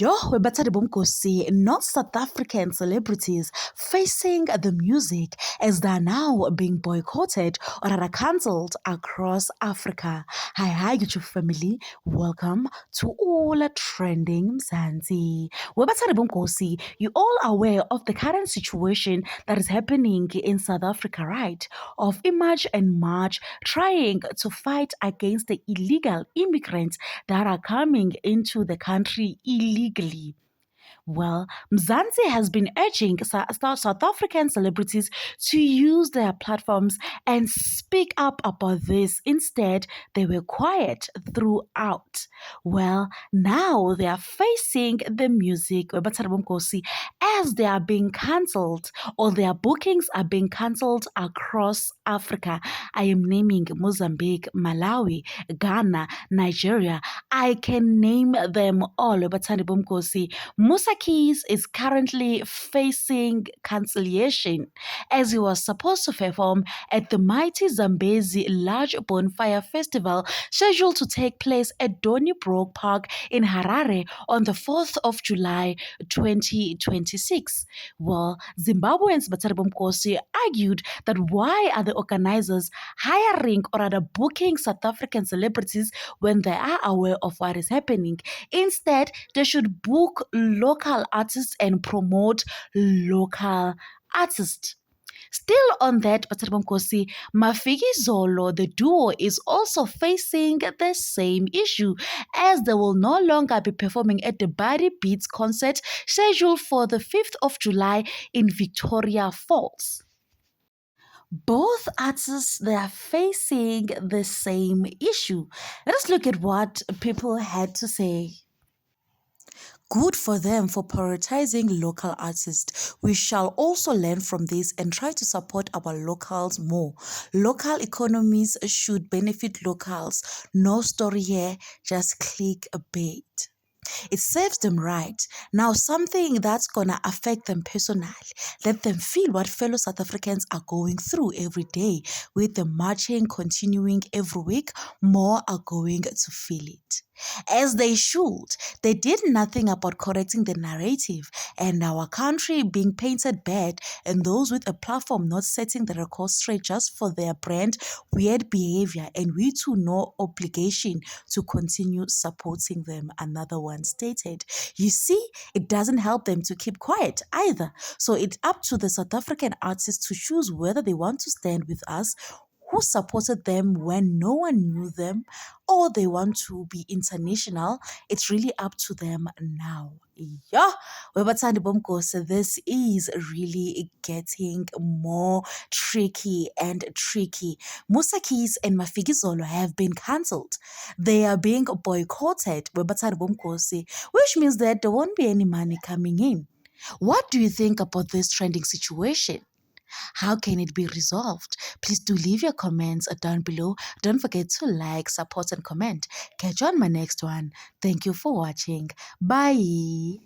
Yo, webatari bomkosi, not South African celebrities facing the music as they are now being boycotted or are cancelled across Africa. Hi, YouTube family. Welcome to All Trending Mzansi. Webatari bomkosi, you all aware of the current situation that is happening in South Africa, right? Of Image and March trying to fight against the illegal immigrants that are coming into the country illegally. Well, Mzansi has been urging South African celebrities to use their platforms and speak up about this. Instead, they were quiet throughout. Well, now they are facing the music as they are being cancelled or their bookings are being cancelled across Africa. I am naming Mozambique, Malawi, Ghana, Nigeria. I can name them all. Musa Keys is currently facing cancellation as he was supposed to perform at the mighty Zambezi Large Bonfire Festival scheduled to take place at Donnybrook Park in Harare on the 4th of July 2026. Well, Zimbabweans Batari Bomkosi argued that why are the organizers hiring or rather booking South African celebrities when they are aware of what is happening? Instead, they should book local artists and promote local artists. Still on that, Kosi, Mafiki Zolo, the duo, is also facing the same issue as they will no longer be performing at the Body Beats concert scheduled for the 5th of July in Victoria Falls. Both artists, they are facing the same issue. Let us look at what people had to say. Good for them for prioritizing local artists. We shall also learn from this and try to support our locals more. Local economies should benefit locals. No story here, just click a bait. It serves them right. Now, something that's gonna affect them personally. Let them feel what fellow South Africans are going through every day. With the marching continuing every week, more are going to feel it. As they should. They did nothing about correcting the narrative and our country being painted bad and those with a platform not setting the record straight just for their brand weird behavior, and we too no obligation to continue supporting them, another one stated. You see, it doesn't help them to keep quiet either. So it's up to the South African artists to choose whether they want to stand with us who supported them when no one knew them, or they want to be international. It's really up to them now. Yeah, so this is really getting more tricky and tricky. Musa Keys and Mafiki Zolo have been cancelled. They are being boycotted, which means that there won't be any money coming in. What do you think about this trending situation? How can it be resolved? Please do leave your comments down below. Don't forget to like, support, and comment. Catch you on my next one. Thank you for watching. Bye.